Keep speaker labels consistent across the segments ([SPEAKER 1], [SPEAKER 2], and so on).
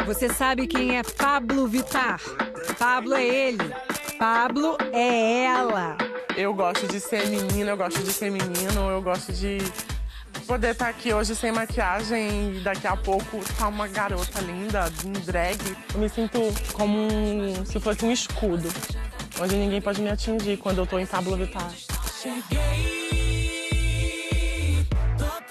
[SPEAKER 1] Você sabe quem é Pabllo Vittar? Pablo é ele, Pabllo é ela.
[SPEAKER 2] Eu gosto de ser menina, eu gosto de ser menino, eu gosto de poder estar aqui hoje sem maquiagem e daqui a pouco tá uma garota linda, em drag. Eu me sinto como se fosse um escudo, onde ninguém pode me atingir quando eu tô em Pabllo Vittar.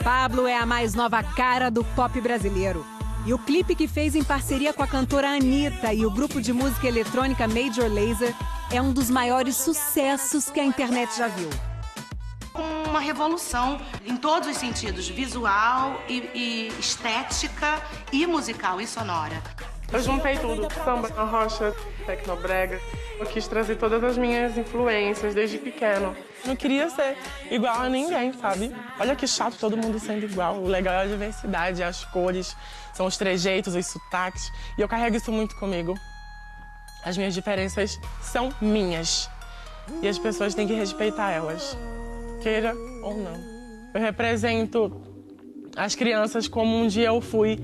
[SPEAKER 1] Pabllo é a mais nova cara do pop brasileiro. E o clipe que fez em parceria com a cantora Anitta e o grupo de música eletrônica Major Lazer é um dos maiores sucessos que a internet já viu.
[SPEAKER 3] Uma revolução em todos os sentidos, visual e estética e musical e sonora.
[SPEAKER 2] Eu juntei tudo, samba, rocha, tecnobrega. Eu quis trazer todas as minhas influências desde pequeno. Não queria ser igual a ninguém, sabe? Olha que chato todo mundo sendo igual. O legal é a diversidade, as cores, são os trejeitos, os sotaques. E eu carrego isso muito comigo. As minhas diferenças são minhas. E as pessoas têm que respeitar elas, queira ou não. Eu represento as crianças como um dia eu fui,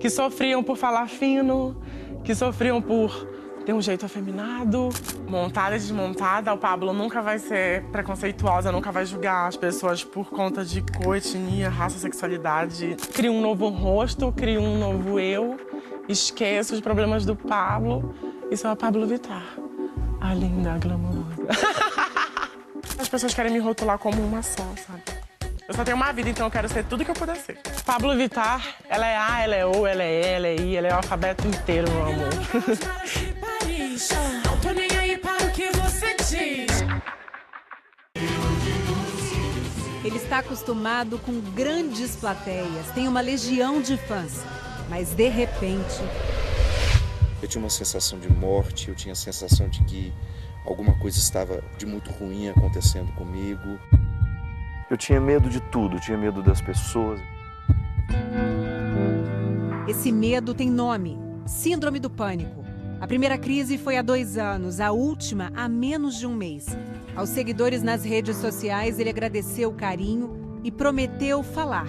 [SPEAKER 2] que sofriam por falar fino, que sofriam por ter um jeito afeminado. Montada e desmontada, o Pabllo nunca vai ser preconceituosa, nunca vai julgar as pessoas por conta de cor, etnia, raça, sexualidade. Cria um novo rosto, cria um novo eu, esqueço os problemas do Pabllo e sou a Pabllo Vittar, a linda, glamourosa. As pessoas querem me rotular como uma só, sabe? Eu só tenho uma vida, então eu quero ser tudo que eu puder ser. Pabllo Vittar, ela é A, ela é O, ela é E, ela é I, ela é o alfabeto inteiro, meu amor.
[SPEAKER 4] Não tô nem aí para o que você diz.
[SPEAKER 1] Ele está acostumado com grandes plateias, tem uma legião de fãs. Mas, de repente...
[SPEAKER 5] Eu tinha uma sensação de morte, eu tinha a sensação de que alguma coisa estava de muito ruim acontecendo comigo. Eu tinha medo de tudo, tinha medo das pessoas.
[SPEAKER 1] Esse medo tem nome, Síndrome do Pânico. A primeira crise foi há 2 anos, a última há menos de um mês. Aos seguidores nas redes sociais, ele agradeceu o carinho e prometeu falar.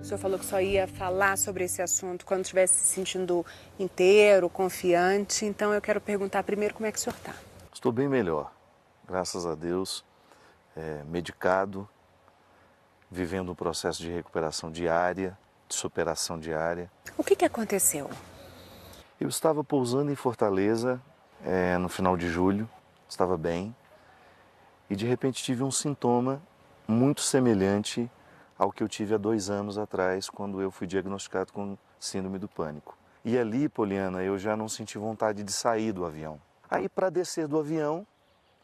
[SPEAKER 6] O senhor falou que só ia falar sobre esse assunto quando estivesse se sentindo inteiro, confiante. Então eu quero perguntar primeiro como é que o senhor está.
[SPEAKER 5] Estou bem melhor, graças a Deus, medicado, vivendo um processo de recuperação diária, de superação diária.
[SPEAKER 6] O que aconteceu?
[SPEAKER 5] Eu estava pousando em Fortaleza no final de julho, estava bem, e de repente tive um sintoma muito semelhante ao que eu tive há 2 anos atrás, quando eu fui diagnosticado com síndrome do pânico. E ali, Poliana, eu já não senti vontade de sair do avião. Aí, para descer do avião,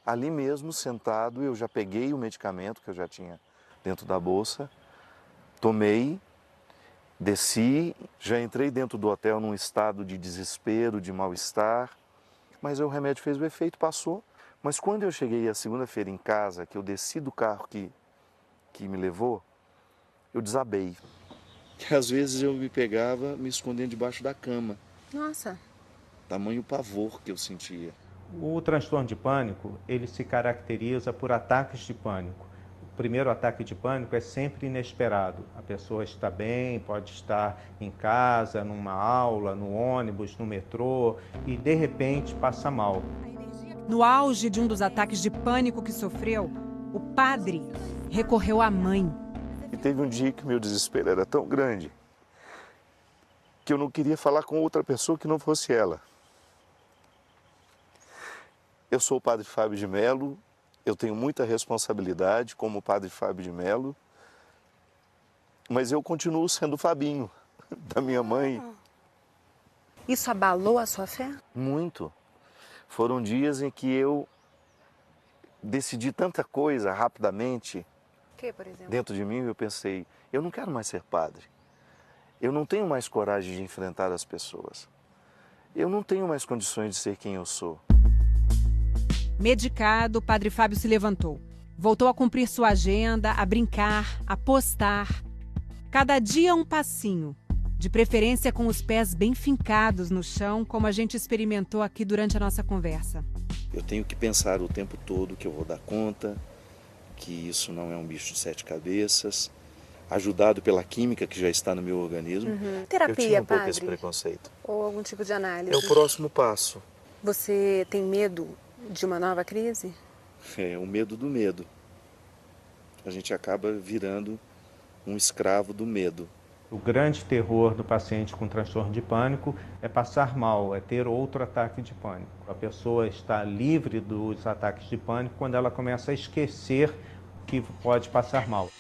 [SPEAKER 5] ali mesmo, sentado, eu já peguei o medicamento que eu já tinha dentro da bolsa, tomei, desci, já entrei dentro do hotel num estado de desespero, de mal-estar, mas o remédio fez o efeito, passou. Mas quando eu cheguei a segunda-feira em casa, que eu desci do carro que me levou, eu desabei. Às vezes eu me pegava me escondendo debaixo da cama.
[SPEAKER 6] Nossa.
[SPEAKER 5] Tamanho pavor que eu sentia.
[SPEAKER 7] O transtorno de pânico, ele se caracteriza por ataques de pânico. O primeiro ataque de pânico é sempre inesperado. A pessoa está bem, pode estar em casa, numa aula, no ônibus, no metrô e de repente passa mal.
[SPEAKER 1] No auge de um dos ataques de pânico que sofreu, o padre recorreu à mãe.
[SPEAKER 5] E teve um dia que meu desespero era tão grande que eu não queria falar com outra pessoa que não fosse ela. Eu sou o padre Fábio de Mello, eu tenho muita responsabilidade como padre Fábio de Mello, mas eu continuo sendo o Fabinho, da minha mãe.
[SPEAKER 6] Isso abalou a sua fé?
[SPEAKER 5] Muito. Foram dias em que eu decidi tanta coisa rapidamente.
[SPEAKER 6] Que, por exemplo?
[SPEAKER 5] Dentro de mim eu pensei, eu não quero mais ser padre. Eu não tenho mais coragem de enfrentar as pessoas. Eu não tenho mais condições de ser quem eu sou.
[SPEAKER 1] Medicado, o padre Fábio se levantou. Voltou a cumprir sua agenda, a brincar, a postar. Cada dia um passinho, de preferência com os pés bem fincados no chão, como a gente experimentou aqui durante a nossa conversa.
[SPEAKER 5] Eu tenho que pensar o tempo todo que eu vou dar conta, que isso não é um bicho de 7 cabeças, ajudado pela química que já está no meu organismo,
[SPEAKER 6] Terapia,
[SPEAKER 5] eu tinha um pouco
[SPEAKER 6] padre?
[SPEAKER 5] esse preconceito.
[SPEAKER 6] Ou algum tipo de análise?
[SPEAKER 5] É o próximo passo.
[SPEAKER 6] Você tem medo de uma nova crise?
[SPEAKER 5] É o medo do medo. A gente acaba virando um escravo do medo.
[SPEAKER 7] O grande terror do paciente com transtorno de pânico é passar mal, é ter outro ataque de pânico. A pessoa está livre dos ataques de pânico quando ela começa a esquecer que pode passar mal.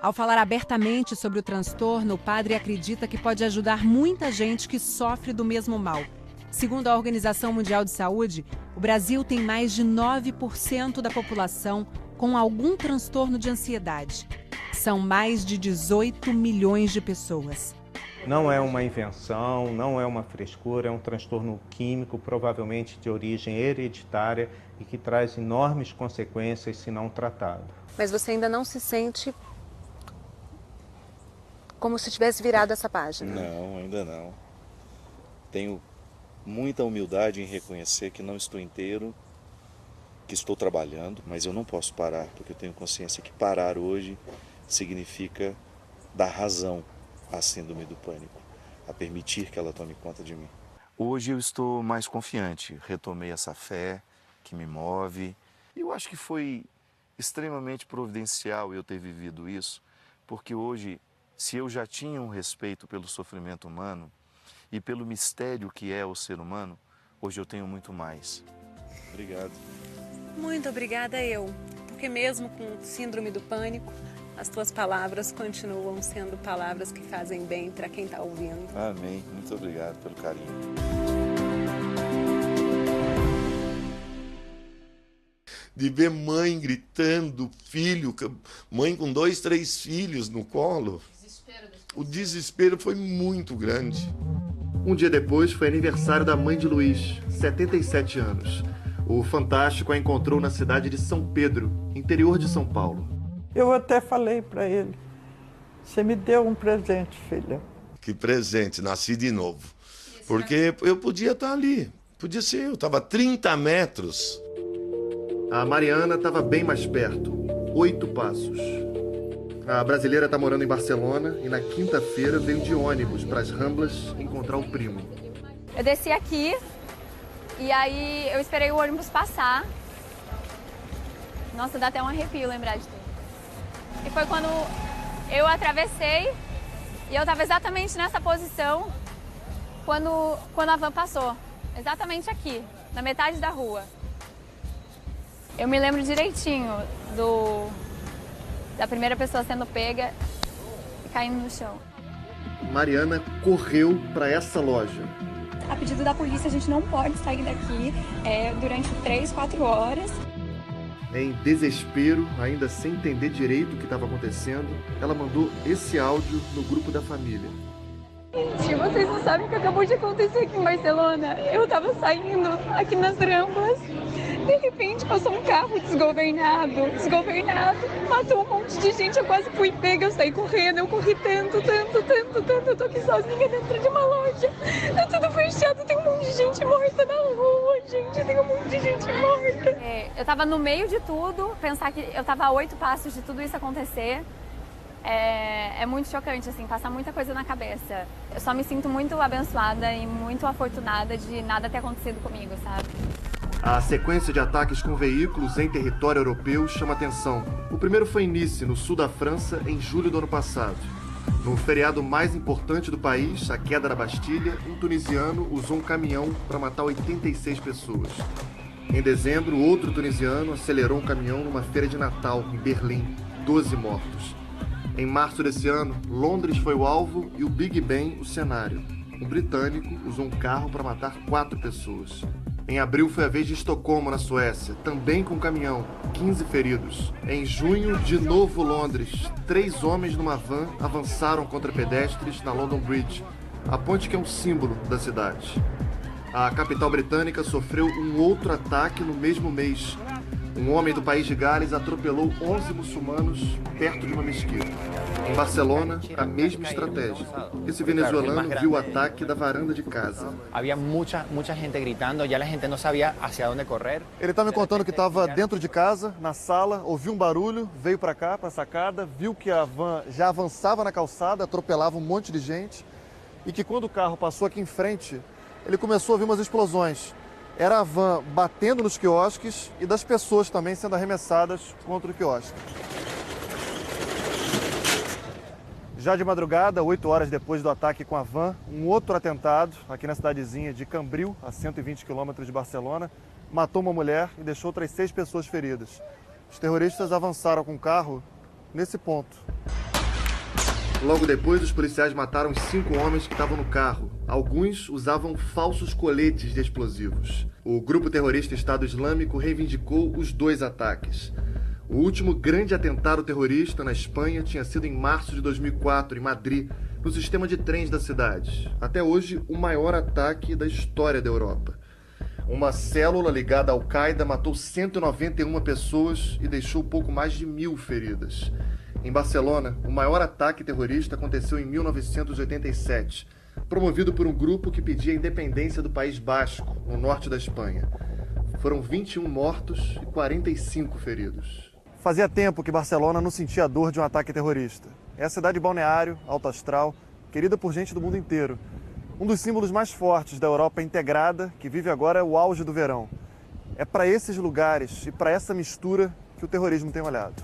[SPEAKER 1] Ao falar abertamente sobre o transtorno, o padre acredita que pode ajudar muita gente que sofre do mesmo mal. Segundo a Organização Mundial de Saúde, o Brasil tem mais de 9% da população com algum transtorno de ansiedade. São mais de 18 milhões de pessoas.
[SPEAKER 7] Não é uma invenção, não é uma frescura, é um transtorno químico, provavelmente de origem hereditária e que traz enormes consequências se não tratado.
[SPEAKER 6] Mas você ainda não se sente como se tivesse virado essa página?
[SPEAKER 5] Não, ainda não. Tenho muita humildade em reconhecer que não estou inteiro, que estou trabalhando, mas eu não posso parar, porque eu tenho consciência que parar hoje significa dar razão à síndrome do pânico, a permitir que ela tome conta de mim. Hoje eu estou mais confiante, retomei essa fé que me move. Eu acho que foi extremamente providencial eu ter vivido isso, porque hoje, se eu já tinha um respeito pelo sofrimento humano e pelo mistério que é o ser humano, hoje eu tenho muito mais. Obrigado.
[SPEAKER 6] Muito obrigada eu, porque mesmo com síndrome do pânico, as tuas palavras continuam sendo palavras que fazem bem para quem está ouvindo.
[SPEAKER 5] Amém. Muito obrigado pelo carinho.
[SPEAKER 8] De ver mãe gritando, filho, mãe com 2, 3 filhos no colo. O desespero foi muito grande.
[SPEAKER 9] Um dia depois foi aniversário da mãe de Luiz, 77 anos. O Fantástico a encontrou na cidade de São Pedro, interior de São Paulo.
[SPEAKER 10] Eu até falei para ele, você me deu um presente, filha.
[SPEAKER 8] Que presente, nasci de novo. Porque eu podia estar ali, podia ser eu, estava a 30 metros.
[SPEAKER 9] A Mariana estava bem mais perto, 8 passos. A brasileira está morando em Barcelona e na quinta-feira veio de ônibus para as Ramblas encontrar o primo.
[SPEAKER 11] Eu desci aqui e aí eu esperei o ônibus passar. Nossa, dá até um arrepio lembrar de tudo. E foi quando eu atravessei e eu estava exatamente nessa posição quando a van passou. Exatamente aqui, na metade da rua. Eu me lembro direitinho da primeira pessoa sendo pega e caindo no chão.
[SPEAKER 9] Mariana correu para essa loja.
[SPEAKER 11] A pedido da polícia, a gente não pode sair daqui durante 3, 4 horas.
[SPEAKER 9] Em desespero, ainda sem entender direito o que estava acontecendo, ela mandou esse áudio no grupo da família.
[SPEAKER 11] Gente, vocês não sabem o que acabou de acontecer aqui em Barcelona. Eu tava saindo aqui nas Ramblas. De repente passou um carro desgovernado, matou um monte de gente, eu quase fui pega, eu saí correndo, eu corri tanto, eu tô aqui sozinha dentro de uma loja, tá tudo fechado, tem um monte de gente morta na rua, gente, tem um monte de gente morta. Eu tava no meio de tudo, pensar que eu tava a 8 passos de tudo isso acontecer, é muito chocante, assim, passar muita coisa na cabeça. Eu só me sinto muito abençoada e muito afortunada de nada ter acontecido comigo, sabe?
[SPEAKER 9] A sequência de ataques com veículos em território europeu chama atenção. O primeiro foi em Nice, no sul da França, em julho do ano passado. No feriado mais importante do país, a queda da Bastilha, um tunisiano usou um caminhão para matar 86 pessoas. Em dezembro, outro tunisiano acelerou um caminhão numa feira de Natal, em Berlim, 12 mortos. Em março desse ano, Londres foi o alvo e o Big Ben o cenário. Um britânico usou um carro para matar 4 pessoas. Em abril foi a vez de Estocolmo, na Suécia, também com caminhão, 15 feridos. Em junho, de novo Londres, 3 homens numa van avançaram contra pedestres na London Bridge, a ponte que é um símbolo da cidade. A capital britânica sofreu um outro ataque no mesmo mês. Um homem do país de Gales atropelou 11 muçulmanos perto de uma mesquita. Em Barcelona, a mesma estratégia. Esse venezuelano viu o ataque da varanda de casa.
[SPEAKER 12] Havia muita gente gritando, já a gente não sabia hacia onde correr.
[SPEAKER 9] Ele está me contando que estava dentro de casa, na sala, ouviu um barulho, veio para cá, para a sacada, viu que a van já avançava na calçada, atropelava um monte de gente e que quando o carro passou aqui em frente, ele começou a ouvir umas explosões. Era a van batendo nos quiosques e das pessoas também sendo arremessadas contra o quiosque. Já de madrugada, 8 horas depois do ataque com a van, um outro atentado aqui na cidadezinha de Cambril, a 120 quilômetros de Barcelona, matou uma mulher e deixou outras 6 pessoas feridas. Os terroristas avançaram com o carro nesse ponto. Logo depois, os policiais mataram os 5 homens que estavam no carro. Alguns usavam falsos coletes de explosivos. O grupo terrorista Estado Islâmico reivindicou os 2 ataques. O último grande atentado terrorista na Espanha tinha sido em março de 2004, em Madrid, no sistema de trens da cidade. Até hoje, o maior ataque da história da Europa. Uma célula ligada à Al-Qaeda matou 191 pessoas e deixou pouco mais de 1.000 feridas. Em Barcelona, o maior ataque terrorista aconteceu em 1987, promovido por um grupo que pedia a independência do País Basco, no norte da Espanha. Foram 21 mortos e 45 feridos. Fazia tempo que Barcelona não sentia a dor de um ataque terrorista. É a cidade balneário, alto astral, querida por gente do mundo inteiro. Um dos símbolos mais fortes da Europa integrada, que vive agora o auge do verão. É para esses lugares e para essa mistura que o terrorismo tem olhado.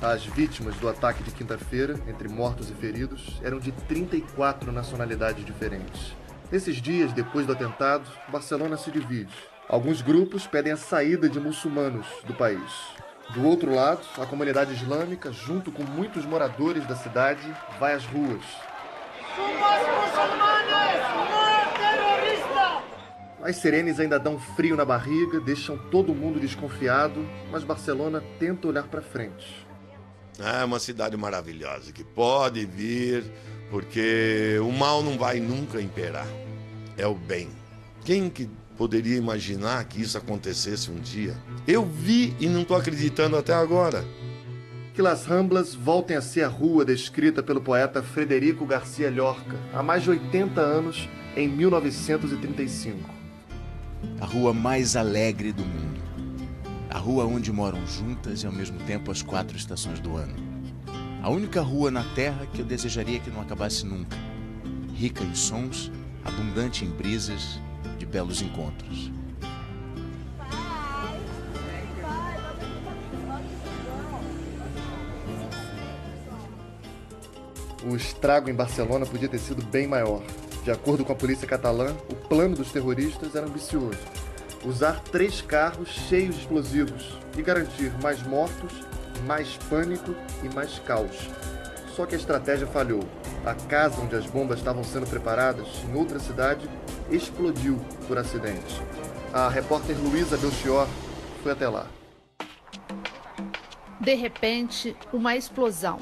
[SPEAKER 9] As vítimas do ataque de quinta-feira, entre mortos e feridos, eram de 34 nacionalidades diferentes. Nesses dias, depois do atentado, Barcelona se divide. Alguns grupos pedem a saída de muçulmanos do país. Do outro lado, a comunidade islâmica, junto com muitos moradores da cidade, vai às ruas. As sirenes ainda dão frio na barriga, deixam todo mundo desconfiado, mas Barcelona tenta olhar para frente.
[SPEAKER 8] É uma cidade maravilhosa, que pode vir, porque o mal não vai nunca imperar. É o bem. Quem que poderia imaginar que isso acontecesse um dia? Eu vi e não estou acreditando até agora.
[SPEAKER 9] Que Las Ramblas voltem a ser a rua descrita pelo poeta Federico García Lorca há mais de 80 anos, em 1935.
[SPEAKER 13] A rua mais alegre do mundo. A rua onde moram juntas e ao mesmo tempo as 4 estações do ano. A única rua na Terra que eu desejaria que não acabasse nunca. Rica em sons, abundante em brisas, de belos encontros.
[SPEAKER 9] O estrago em Barcelona podia ter sido bem maior. De acordo com a polícia catalã, o plano dos terroristas era ambicioso. Usar 3 carros cheios de explosivos e garantir mais mortos, mais pânico e mais caos. Só que a estratégia falhou. A casa onde as bombas estavam sendo preparadas, em outra cidade, explodiu por acidente. A repórter Luísa Belchior foi até lá.
[SPEAKER 14] De repente, uma explosão.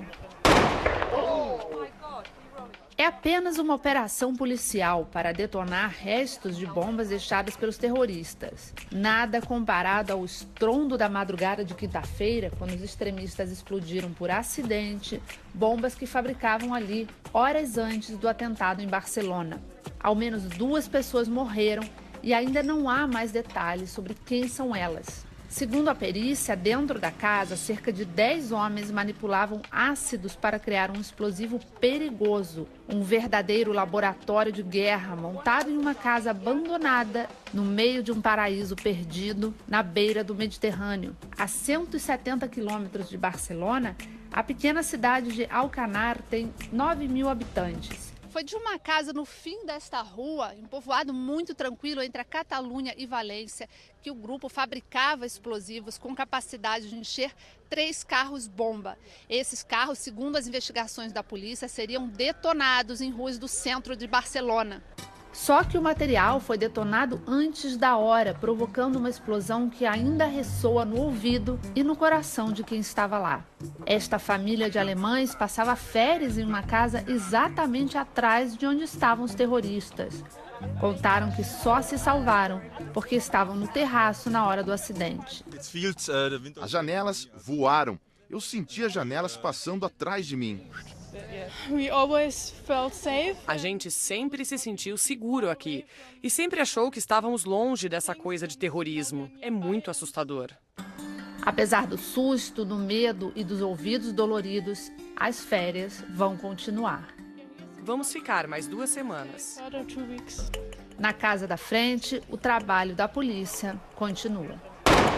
[SPEAKER 14] É apenas uma operação policial para detonar restos de bombas deixadas pelos terroristas. Nada comparado ao estrondo da madrugada de quinta-feira, quando os extremistas explodiram por acidente bombas que fabricavam ali horas antes do atentado em Barcelona. Ao menos 2 pessoas morreram e ainda não há mais detalhes sobre quem são elas. Segundo a perícia, dentro da casa, cerca de 10 homens manipulavam ácidos para criar um explosivo perigoso. Um verdadeiro laboratório de guerra montado em uma casa abandonada no meio de um paraíso perdido na beira do Mediterrâneo. A 170 quilômetros de Barcelona, a pequena cidade de Alcanar tem 9.000 habitantes.
[SPEAKER 15] Foi de uma casa no fim desta rua, em um povoado muito tranquilo entre a Catalunha e Valência, que o grupo fabricava explosivos com capacidade de encher 3 carros-bomba. Esses carros, segundo as investigações da polícia, seriam detonados em ruas do centro de Barcelona.
[SPEAKER 14] Só que o material foi detonado antes da hora, provocando uma explosão que ainda ressoa no ouvido e no coração de quem estava lá. Esta família de alemães passava férias em uma casa exatamente atrás de onde estavam os terroristas. Contaram que só se salvaram porque estavam no terraço na hora do acidente.
[SPEAKER 16] As janelas voaram
[SPEAKER 13] eu sentia janelas passando atrás de mim.
[SPEAKER 16] A gente sempre se sentiu seguro aqui e sempre achou que estávamos longe dessa coisa de terrorismo. É muito assustador.
[SPEAKER 14] Apesar do susto, do medo e dos ouvidos doloridos, as férias vão continuar.
[SPEAKER 16] Vamos ficar mais 2 semanas.
[SPEAKER 14] Na casa da frente, o trabalho da polícia continua.